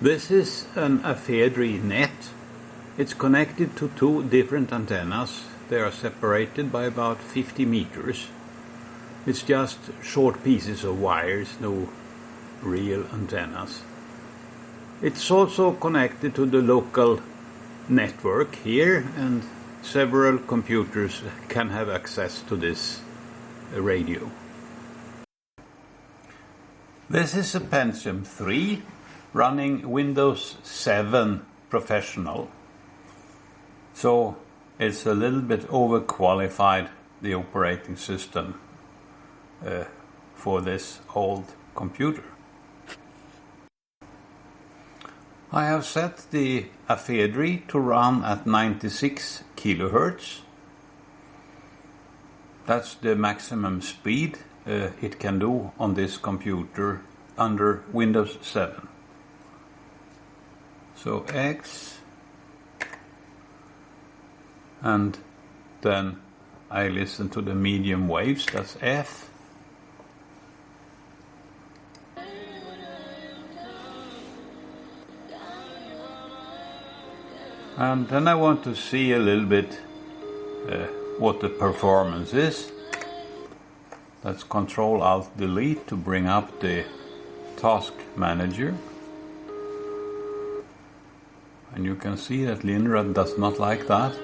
This is an ephedrine net. It's connected to two different antennas. They are separated by about 50 meters. It's just short pieces of wires, no real antennas. It's also connected to the local network here, and several computers can have access to this radio. This is a Pentium 3 running Windows 7 Professional. So it's a little bit overqualified, the operating system, for this old computer. I have set the ephedrine to run at 96 kilohertz. That's the maximum speed it can do on this computer under Windows 7. So X, and then I listen to the medium waves, that's F. And then I want to see a little bit what the performance is. Let's Control Alt Delete to bring up the task manager. And you can see that Linrad does not like that.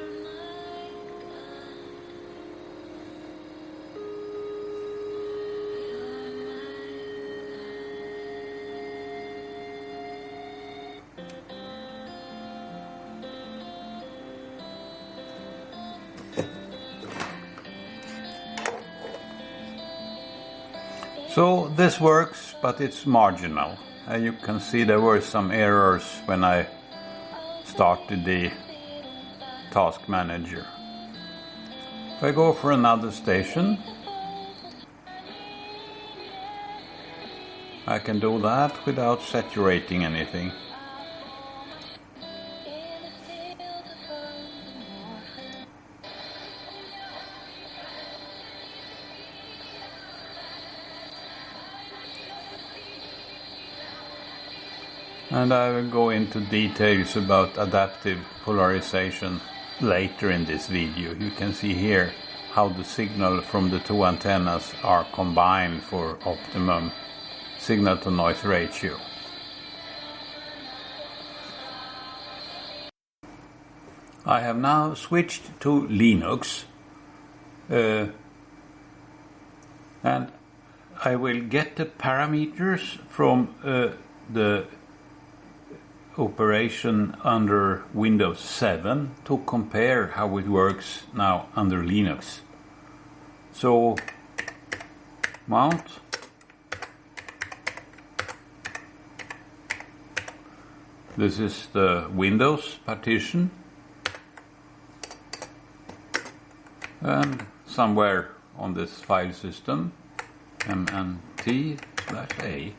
So this works, but it's marginal. You can see there were some errors when I started the task manager. If I go for another station, I can do that without saturating anything. And I will go into details about adaptive polarization later in this video. You can see here how the signal from the two antennas are combined for optimum signal to noise ratio. I have now switched to Linux, and I will get the parameters from the operation under Windows 7 to compare how it works now under Linux. So mount, this is the Windows partition, and somewhere on this file system mnt/a.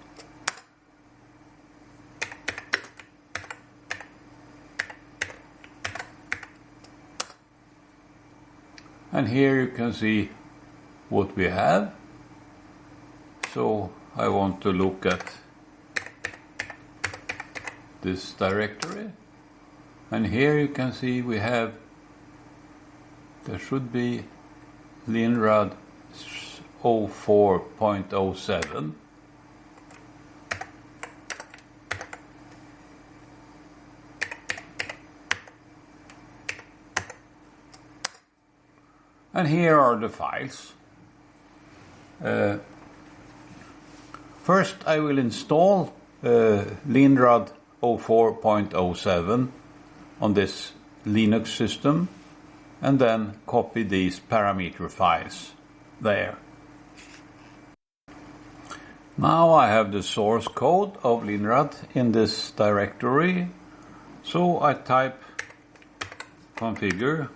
And here you can see what we have. So I want to look at this directory. And here you can see we have, there should be Linrad 04.07. And here are the files. First I will install Linrad 04.07 on this Linux system, and then copy these parameter files there. Now I have the source code of Linrad in this directory, so I type configure .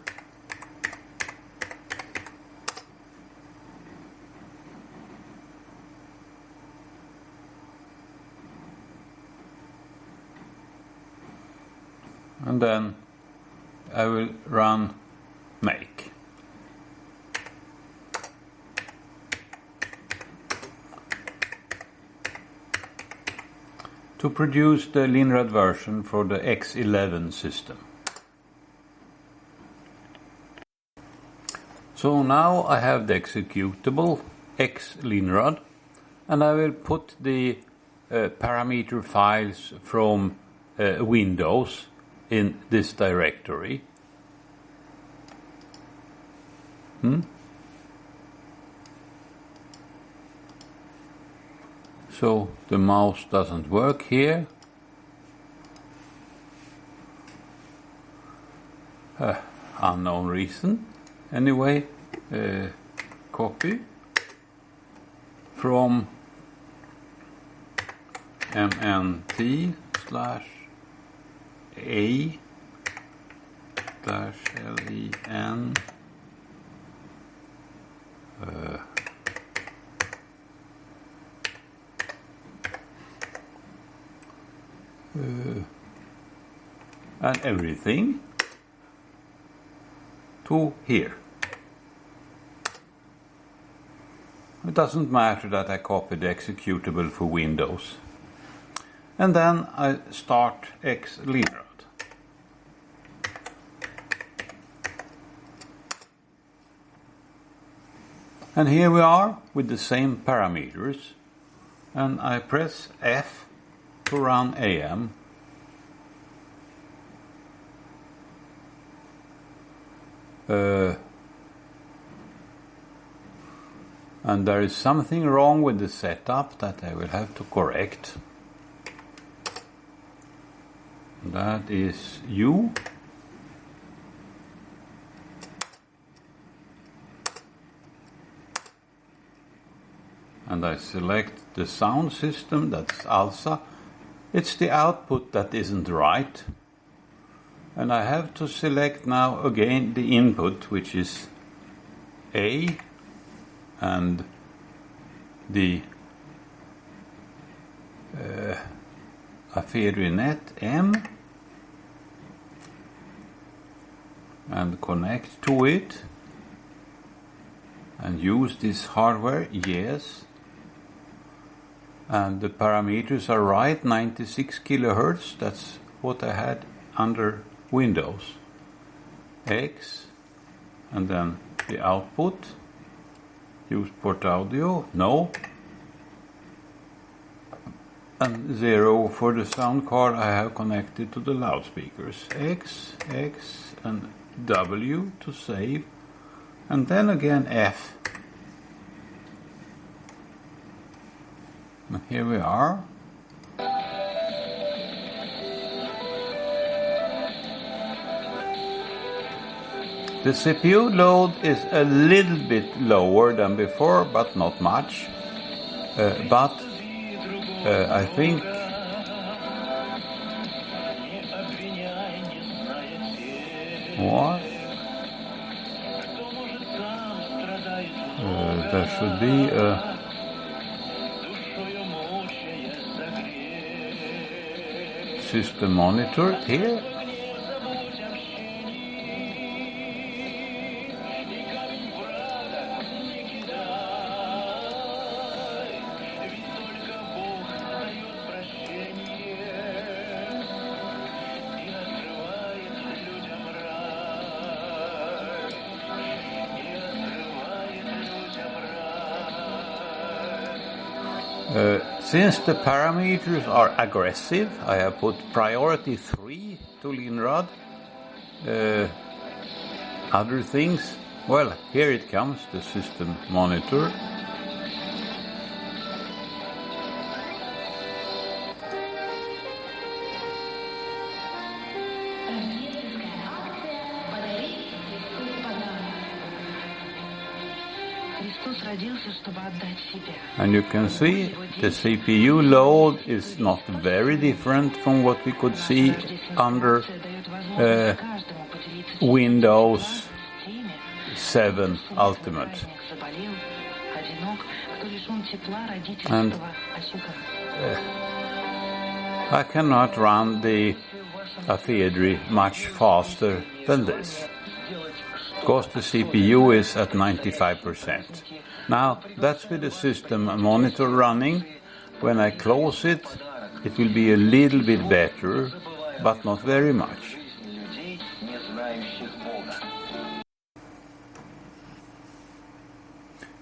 And then I will run make. to produce the Linrad version for the X11 system. So now I have the executable X-Linrad, and I will put the parameter files from Windows in this directory. So the mouse doesn't work here. Unknown reason. Anyway, copy from mnt/a/len and everything to here. It doesn't matter that I copied the executable for Windows. And then I start X-Linrad. And here we are with the same parameters. And I press F to run AM. And there is something wrong with the setup that I will have to correct. That is U. And I select the sound system, that's ALSA. It's the output that isn't right. And I have to select now again the input, which is A, and the Afedri net M, and connect to it and use this hardware, yes. And the parameters are right, 96 kilohertz, that's what I had under Windows. X, and then the output. Use port audio, no. And 0 for the sound card I have connected to the loudspeakers. X, X, and W to save. And then again F. And here we are. The CPU load is a little bit lower than before, but not much. I think what? There should be a system monitor here. Since the parameters are aggressive, I have put priority 3 to Linrad. Other things, well, here it comes, the system monitor. And you can see the CPU load is not very different from what we could see under Windows 7 Ultimate. And I cannot run the Afedri much faster than this, because the CPU is at 95%. Now, that's with the system monitor running. When I close it, it will be a little bit better, but not very much.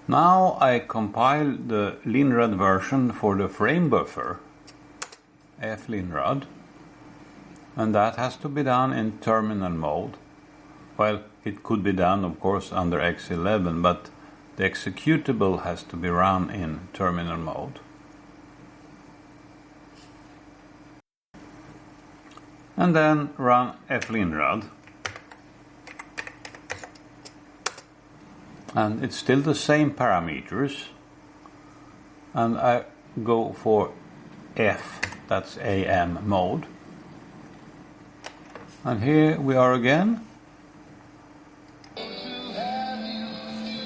Now I compile the Linrad version for the frame buffer, flinrad, and that has to be done in terminal mode. Well, it could be done, of course, under X11, but the executable has to be run in terminal mode. And then run flinrad. And it's still the same parameters. And I go for F, that's AM mode. And here we are again.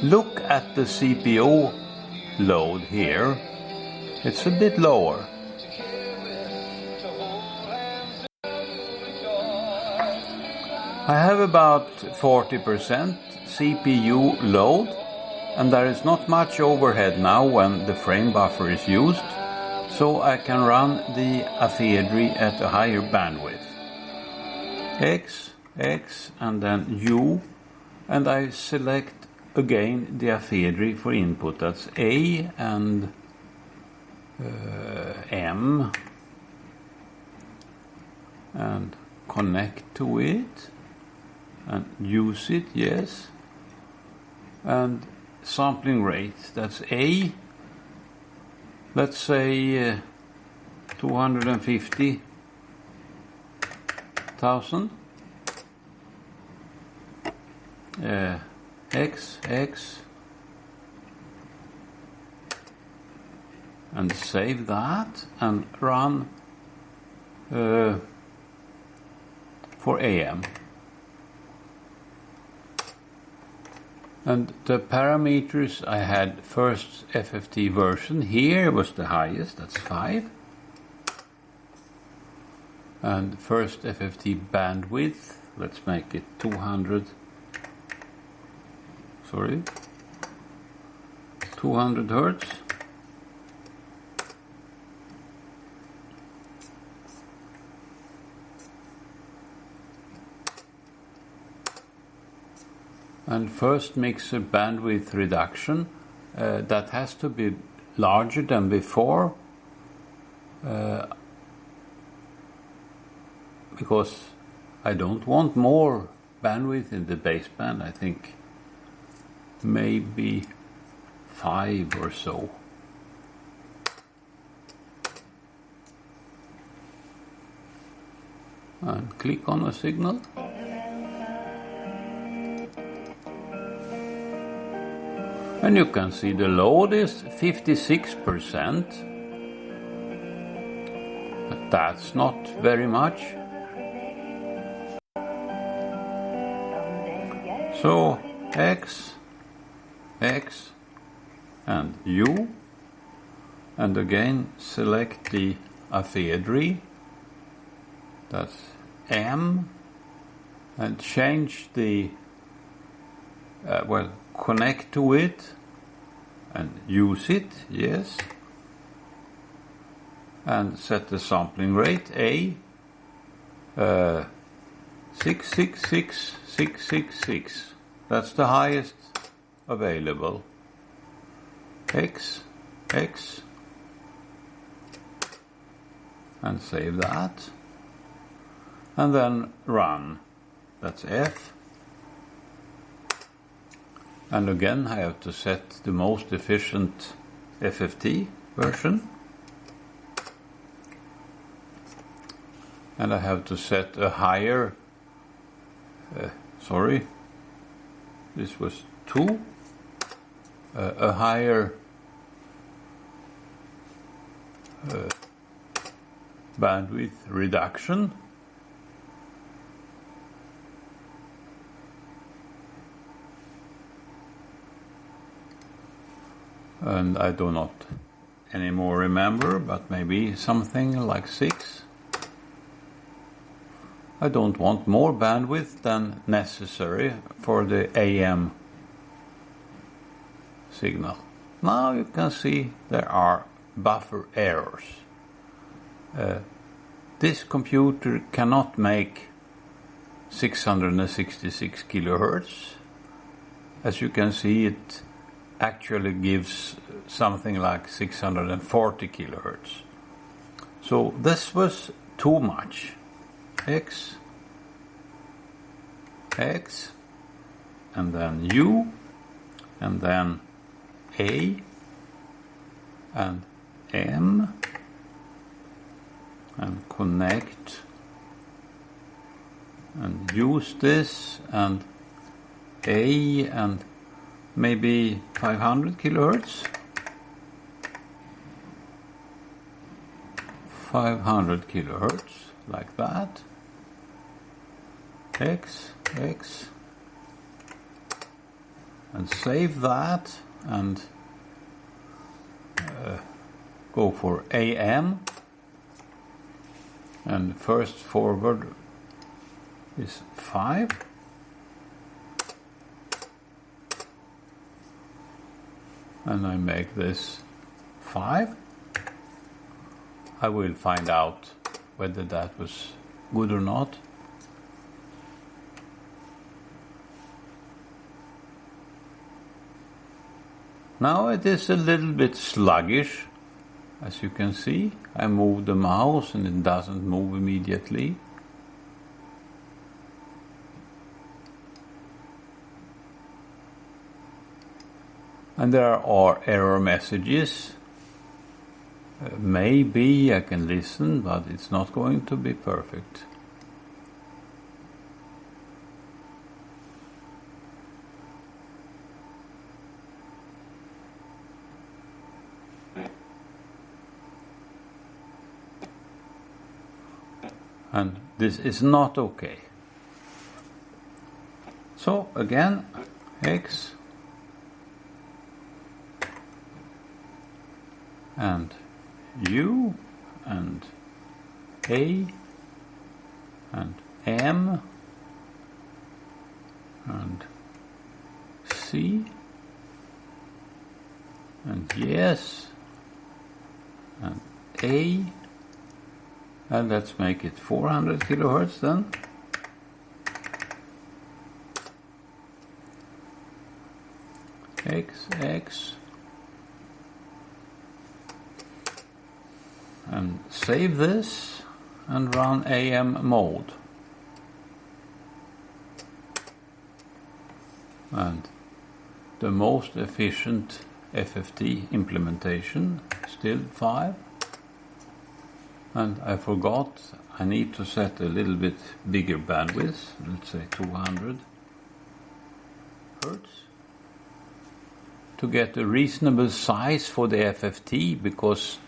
Look at the CPU load here. It's a bit lower. I have about 40% CPU load, and there is not much overhead now when the frame buffer is used, so I can run the ephedry at a higher bandwidth. X, and then U, and I select again the ephedry for input. That's A and M, and connect to it and use it, yes. And sampling rate, that's A, let's say 250,000. X, and save that and run for AM. And the parameters I had first FFT version, here was the highest, that's 5. And first FFT bandwidth, let's make it 200 Hertz. And first mixer bandwidth reduction, that has to be larger than before, because I don't want more bandwidth in the baseband. I think maybe 5 or so. And click on a signal. And you can see the load is 56%, but that's not very much. So X, and U, and again select the ephedry, that's M, and change the connect to it and use it, yes, and set the sampling rate A 666666. That's the highest available. X, and save that, and then run. That's F. And again I have to set the most efficient FFT version, and I have to set a higher this was 2, a higher bandwidth reduction, and I do not anymore remember, but maybe something like 6. I don't want more bandwidth than necessary for the AM signal. Now you can see there are buffer errors. This computer cannot make 666 kilohertz. As you can see, it actually gives something like 640 kilohertz. So this was too much. X, and then U, and then A, and M, and connect, and use this, and A, and maybe 500 kilohertz. 500 kilohertz, like that. X, and save that, and go for AM, and first forward is 5, and I make this 5. I will find out whether that was good or not. Now it is a little bit sluggish, as you can see. I move the mouse and it doesn't move immediately. And there are error messages. Maybe I can listen, but it's not going to be perfect. And this is not okay. So again, X, and U, and A, and M, and C, and yes, and A, and let's make it 400 kilohertz then. X, and save this and run AM mode. And the most efficient FFT implementation, still 5. And I forgot, I need to set a little bit bigger bandwidth, let's say 200 Hertz, to get a reasonable size for the FFT, because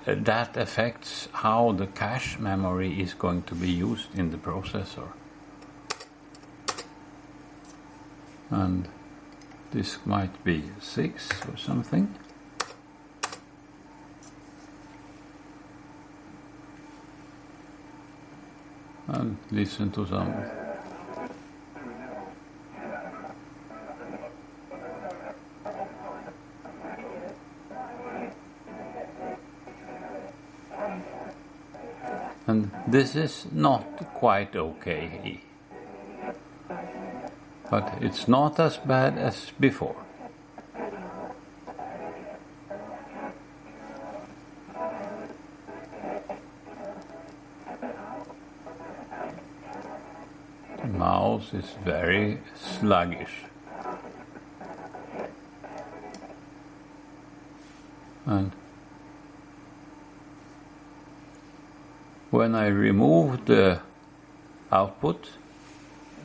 that affects how the cache memory is going to be used in the processor. And this might be 6 or something. And listen to some. And this is not quite okay, but it's not as bad as before. The mouse is very sluggish. And when I remove the output,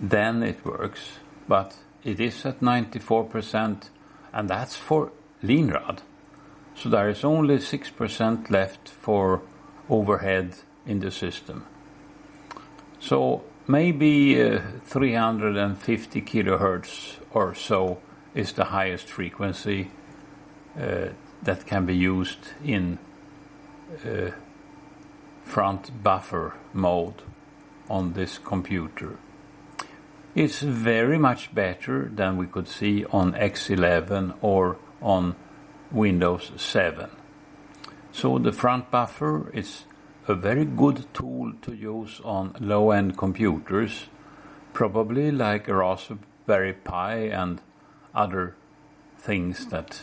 then it works, but it is at 94%, and that's for Leanrad. So there is only 6% left for overhead in the system. So maybe 350 kilohertz or so is the highest frequency that can be used in front buffer mode on this computer. It's very much better than we could see on X11 or on Windows 7. So the front buffer is a very good tool to use on low-end computers, probably like a Raspberry Pi and other things that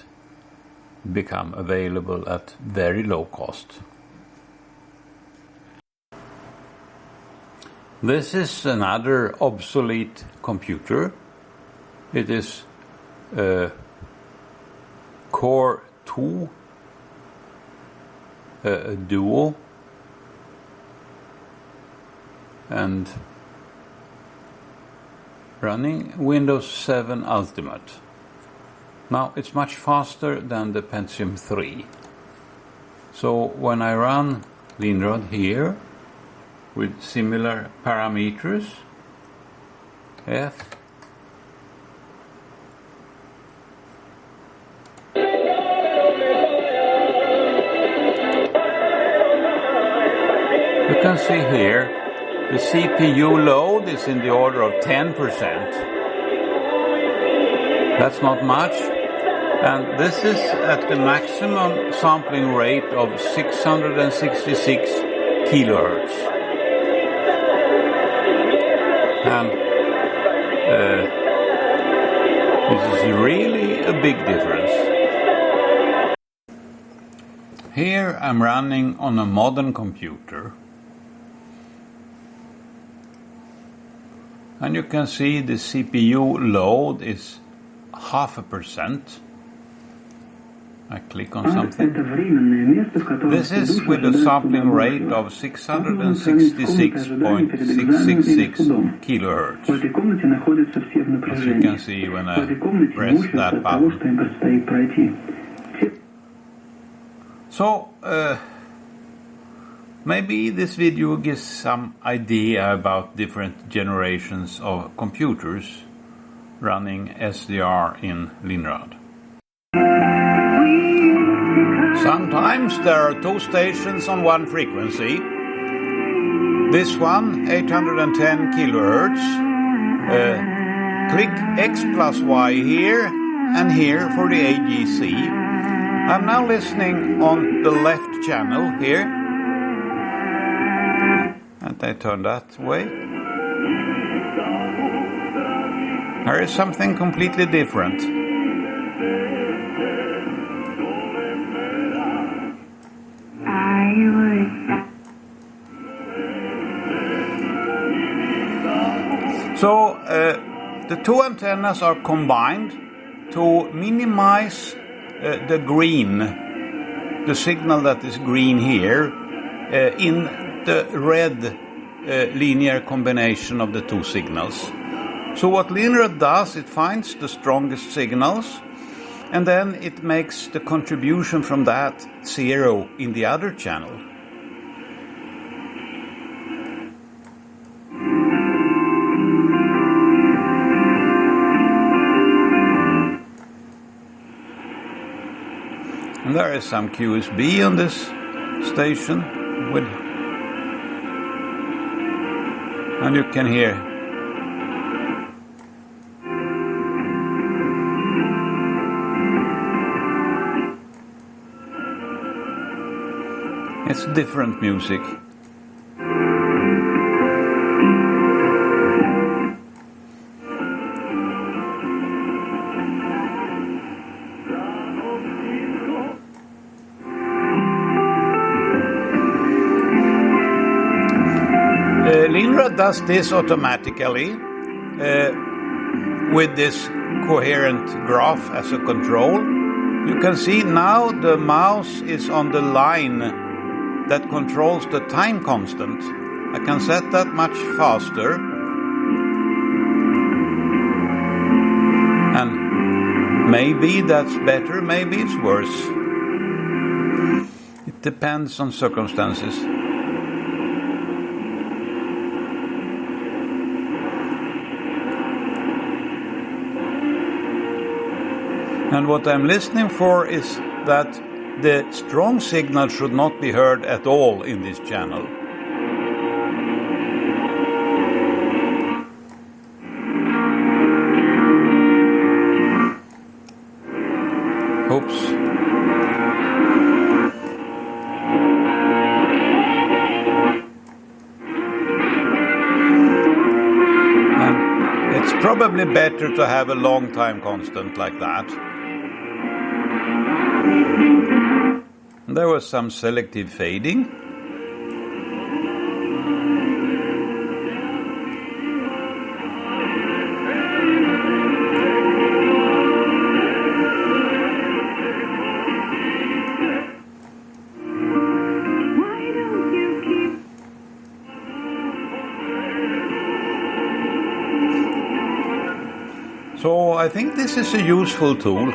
become available at very low cost. This is another obsolete computer. It is a Core 2 Duo, and running Windows 7 Ultimate. Now it's much faster than the Pentium 3. So when I run Linrad here with similar parameters, F, you can see here the CPU load is in the order of 10%. That's not much. And this is at the maximum sampling rate of 666 kilohertz. And this is really a big difference. Here I'm running on a modern computer. And you can see the CPU load is 0.5%. I click on something. This is with a sampling rate of 666.666 kilohertz. As you can see when I press that button. So, maybe this video gives some idea about different generations of computers running SDR in Linrad. Sometimes there are two stations on one frequency. This one, 810 kilohertz. Click X plus Y here and here for the AGC. I'm now listening on the left channel here. And I turn that way. There is something completely different. So the two antennas are combined to minimize the green, the signal that is green here, in the red linear combination of the two signals. So what Linrad does, it finds the strongest signals, and then it makes the contribution from that zero in the other channel. And there is some QSB on this station, and you can hear it's different music. Linrad does this automatically with this coherent graph as a control. You can see now the mouse is on the line that controls the time constant. I can set that much faster. And maybe that's better, maybe it's worse. It depends on circumstances. And what I'm listening for is that the strong signal should not be heard at all in this channel. Oops. probably better to have a long time constant like that. There was some selective fading. So I think this is a useful tool.